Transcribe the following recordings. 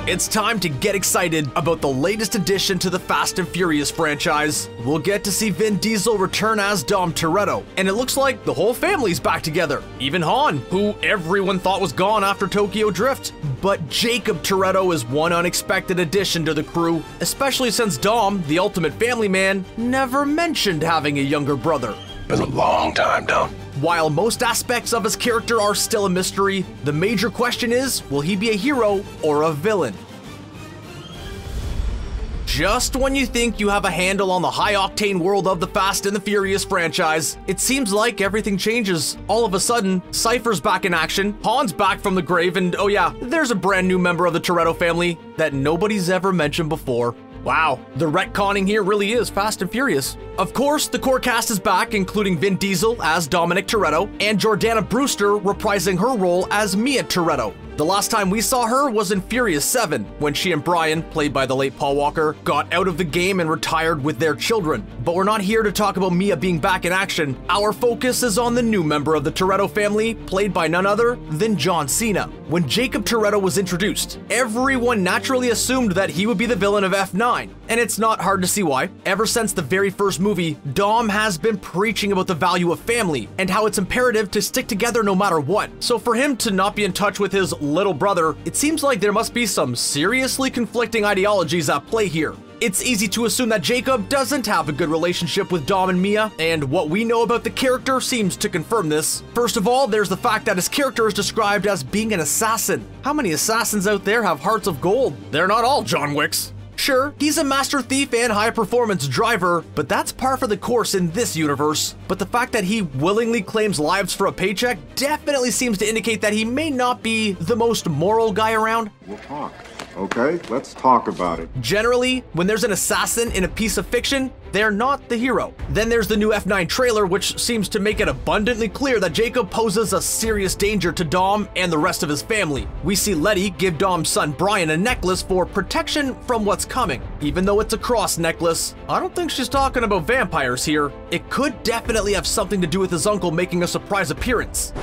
It's time to get excited about the latest addition to the Fast and Furious franchise. We'll get to see Vin Diesel return as Dom Toretto, and it looks like the whole family's back together. Even Han, who everyone thought was gone after Tokyo Drift. But Jakob Toretto is one unexpected addition to the crew, especially since Dom, the ultimate family man, never mentioned having a younger brother. Been a long time, Dom. While most aspects of his character are still a mystery, the major question is, will he be a hero or a villain? Just when you think you have a handle on the high-octane world of the Fast and the Furious franchise, it seems like everything changes. All of a sudden, Cipher's back in action, Han's back from the grave, and oh yeah, there's a brand new member of the Toretto family that nobody's ever mentioned before. Wow, the retconning here really is Fast and Furious. Of course, the core cast is back, including Vin Diesel as Dominic Toretto, and Jordana Brewster reprising her role as Mia Toretto. The last time we saw her was in Furious 7, when she and Brian, played by the late Paul Walker, got out of the game and retired with their children. But we're not here to talk about Mia being back in action. Our focus is on the new member of the Toretto family, played by none other than John Cena. When Jakob Toretto was introduced, everyone naturally assumed that he would be the villain of F9, and it's not hard to see why. Ever since the very first movie, Dom has been preaching about the value of family and how it's imperative to stick together no matter what. So for him to not be in touch with his little brother, it seems like there must be some seriously conflicting ideologies at play here. It's easy to assume that Jakob doesn't have a good relationship with Dom and Mia, and what we know about the character seems to confirm this. First of all, there's the fact that his character is described as being an assassin. How many assassins out there have hearts of gold? They're not all John Wicks. Sure, he's a master thief and high-performance driver, but that's par for the course in this universe. But the fact that he willingly claims lives for a paycheck definitely seems to indicate that he may not be the most moral guy around. We'll talk. Okay, let's talk about it. Generally, when there's an assassin in a piece of fiction, they're not the hero. Then there's the new F9 trailer, which seems to make it abundantly clear that Jakob poses a serious danger to Dom and the rest of his family. We see Letty give Dom's son Brian a necklace for protection from what's coming. Even though it's a cross necklace, I don't think she's talking about vampires here. It could definitely have something to do with his uncle making a surprise appearance.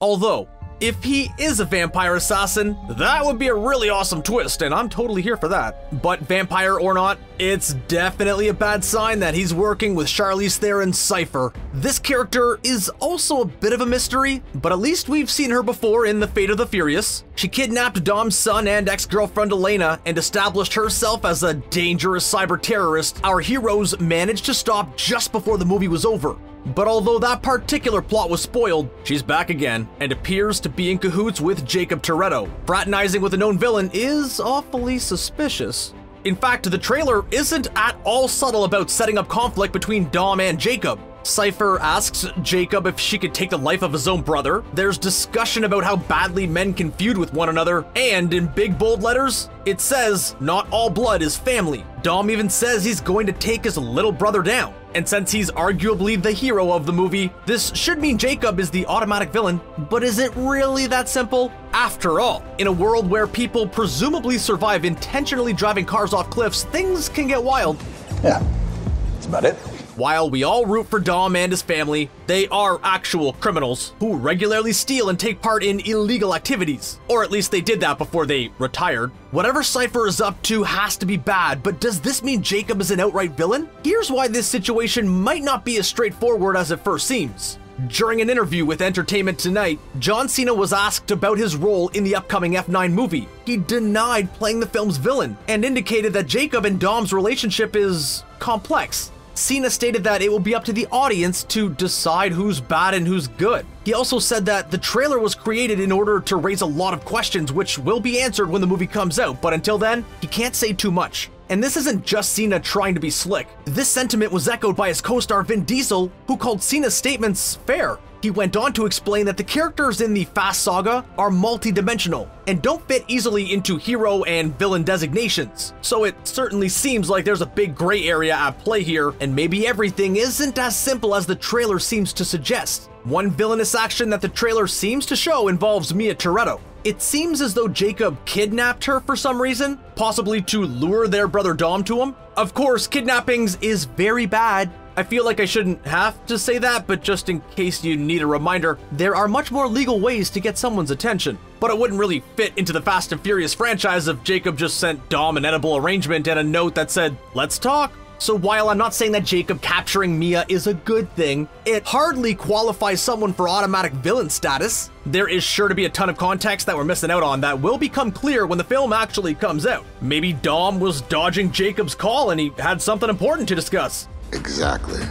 Although, if he is a vampire assassin, that would be a really awesome twist, and I'm totally here for that. But vampire or not, it's definitely a bad sign that he's working with Charlize Theron's Cipher. This character is also a bit of a mystery, but at least we've seen her before in The Fate of the Furious. She kidnapped Dom's son and ex-girlfriend Elena and established herself as a dangerous cyber terrorist our heroes managed to stop just before the movie was over. But although that particular plot was spoiled, she's back again and appears to be in cahoots with Jakob Toretto. Fraternizing with a known villain is awfully suspicious. In fact, the trailer isn't at all subtle about setting up conflict between Dom and Jakob. Cipher asks Jakob if she could take the life of his own brother. There's discussion about how badly men can feud with one another, and in big bold letters, it says, not all blood is family. Dom even says he's going to take his little brother down. And since he's arguably the hero of the movie, this should mean Jakob is the automatic villain. But is it really that simple? After all, in a world where people presumably survive intentionally driving cars off cliffs, things can get wild. Yeah, that's about it. While we all root for Dom and his family, they are actual criminals who regularly steal and take part in illegal activities. Or at least they did that before they retired. Whatever Cipher is up to has to be bad, but does this mean Jakob is an outright villain? Here's why this situation might not be as straightforward as it first seems. During an interview with Entertainment Tonight, John Cena was asked about his role in the upcoming F9 movie. He denied playing the film's villain and indicated that Jakob and Dom's relationship is complex. Cena stated that it will be up to the audience to decide who's bad and who's good. He also said that the trailer was created in order to raise a lot of questions which will be answered when the movie comes out, but until then, he can't say too much. And this isn't just Cena trying to be slick. This sentiment was echoed by his co-star Vin Diesel, who called Cena's statements fair. He went on to explain that the characters in the Fast Saga are multi-dimensional and don't fit easily into hero and villain designations. So it certainly seems like there's a big gray area at play here, and maybe everything isn't as simple as the trailer seems to suggest. One villainous action that the trailer seems to show involves Mia Toretto. It seems as though Jakob kidnapped her for some reason, possibly to lure their brother Dom to him. Of course, kidnappings is very bad, I feel like I shouldn't have to say that, but just in case you need a reminder, there are much more legal ways to get someone's attention. But it wouldn't really fit into the Fast and Furious franchise if Jakob just sent Dom an edible arrangement and a note that said, "Let's talk." So while I'm not saying that Jakob capturing Mia is a good thing, it hardly qualifies someone for automatic villain status. There is sure to be a ton of context that we're missing out on that will become clear when the film actually comes out. Maybe Dom was dodging Jakob's call and he had something important to discuss. Exactly.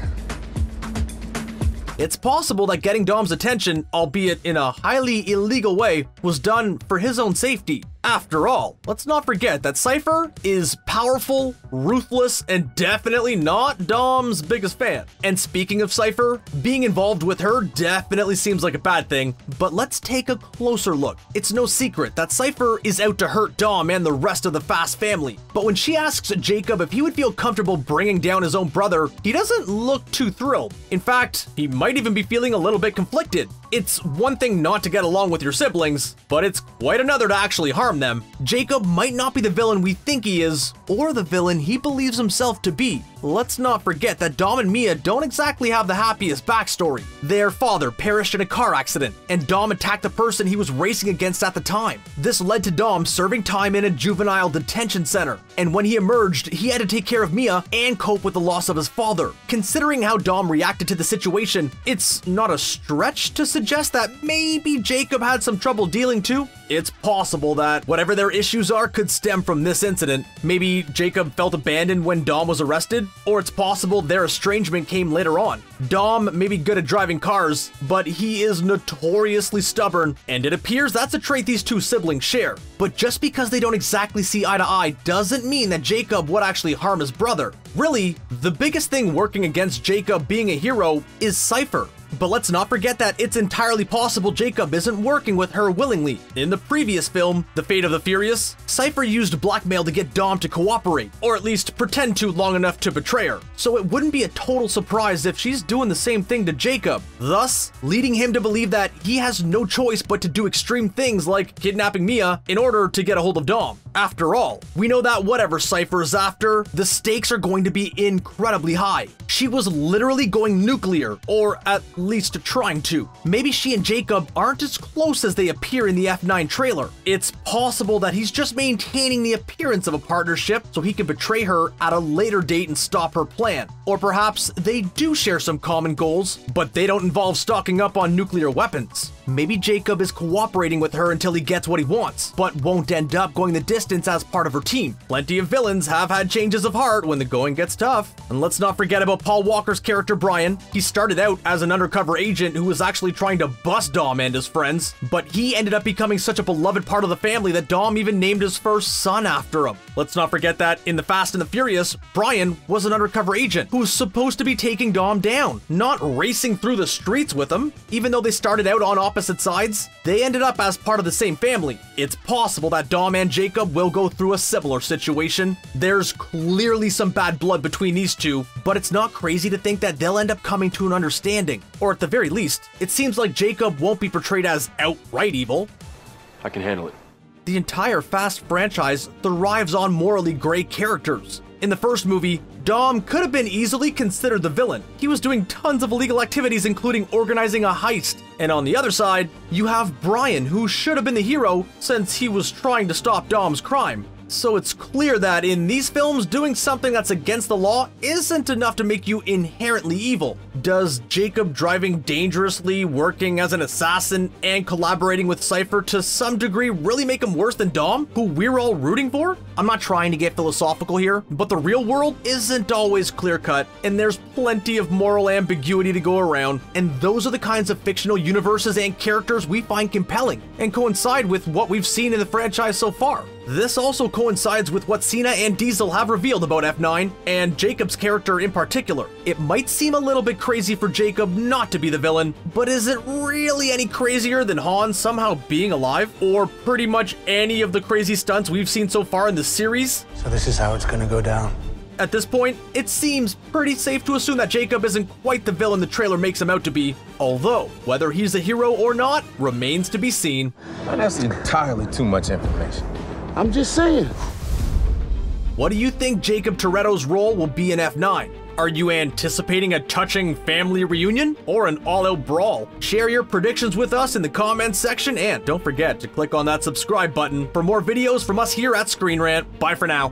It's possible that getting Dom's attention, albeit in a highly illegal way, was done for his own safety. After all, let's not forget that Cipher is powerful, ruthless, and definitely not Dom's biggest fan. And speaking of Cipher, being involved with her definitely seems like a bad thing, but let's take a closer look. It's no secret that Cipher is out to hurt Dom and the rest of the Fast family, but when she asks Jakob if he would feel comfortable bringing down his own brother, he doesn't look too thrilled. In fact, he might even be feeling a little bit conflicted. It's one thing not to get along with your siblings, but it's quite another to actually harm them. Jakob might not be the villain we think he is, or the villain he believes himself to be. Let's not forget that Dom and Mia don't exactly have the happiest backstory. Their father perished in a car accident, and Dom attacked the person he was racing against at the time. This led to Dom serving time in a juvenile detention center, and when he emerged, he had to take care of Mia and cope with the loss of his father. Considering how Dom reacted to the situation, it's not a stretch to suggest that maybe Jakob had some trouble dealing too. It's possible that whatever their issues are could stem from this incident. Maybe Jakob felt abandoned when Dom was arrested, or it's possible their estrangement came later on. Dom may be good at driving cars, but he is notoriously stubborn, and it appears that's a trait these two siblings share. But just because they don't exactly see eye to eye doesn't mean that Jakob would actually harm his brother. Really, the biggest thing working against Jakob being a hero is Cipher. But let's not forget that it's entirely possible Jakob isn't working with her willingly. In the previous film, The Fate of the Furious, Cipher used blackmail to get Dom to cooperate, or at least pretend to long enough to betray her. So it wouldn't be a total surprise if she's doing the same thing to Jakob, thus leading him to believe that he has no choice but to do extreme things like kidnapping Mia in order to get a hold of Dom. After all, we know that whatever Cipher is after, the stakes are going to be incredibly high. She was literally going nuclear, or at least trying to. Maybe she and Jakob aren't as close as they appear in the F9 trailer. It's possible that he's just maintaining the appearance of a partnership so he can betray her at a later date and stop her plan. Or perhaps they do share some common goals, but they don't involve stocking up on nuclear weapons. Maybe Jakob is cooperating with her until he gets what he wants, but won't end up going the distance as part of her team. Plenty of villains have had changes of heart when the going gets tough. And let's not forget about Paul Walker's character Brian. He started out as an undercover agent who was actually trying to bust Dom and his friends, but he ended up becoming such a beloved part of the family that Dom even named his first son after him. Let's not forget that in The Fast and the Furious, Brian was an undercover agent who was supposed to be taking Dom down, not racing through the streets with him. Even though they started out on opposite sides, they ended up as part of the same family. It's possible that Dom and Jakob will go through a similar situation. There's clearly some bad blood between these two, but it's not crazy to think that they'll end up coming to an understanding. Or at the very least, it seems like Jakob won't be portrayed as outright evil. I can handle it. The entire Fast franchise thrives on morally gray characters. In the first movie, Dom could have been easily considered the villain. He was doing tons of illegal activities, including organizing a heist. And on the other side, you have Brian, who should have been the hero since he was trying to stop Dom's crime. So it's clear that in these films, doing something that's against the law isn't enough to make you inherently evil. Does Jakob driving dangerously, working as an assassin, and collaborating with Cipher to some degree really make him worse than Dom, who we're all rooting for? I'm not trying to get philosophical here, but the real world isn't always clear-cut, and there's plenty of moral ambiguity to go around, and those are the kinds of fictional universes and characters we find compelling, and coincide with what we've seen in the franchise so far. This also coincides with what Cena and Diesel have revealed about F9, and Jakob's character in particular. It might seem a little bit crazy for Jakob not to be the villain, but is it really any crazier than Han somehow being alive? Or pretty much any of the crazy stunts we've seen so far in the series? So this is how it's gonna go down. At this point, it seems pretty safe to assume that Jakob isn't quite the villain the trailer makes him out to be, although whether he's a hero or not remains to be seen. That's entirely too much information. I'm just saying. What do you think Jakob Toretto's role will be in F9? Are you anticipating a touching family reunion or an all-out brawl? Share your predictions with us in the comments section, and don't forget to click on that subscribe button for more videos from us here at Screen Rant. Bye for now.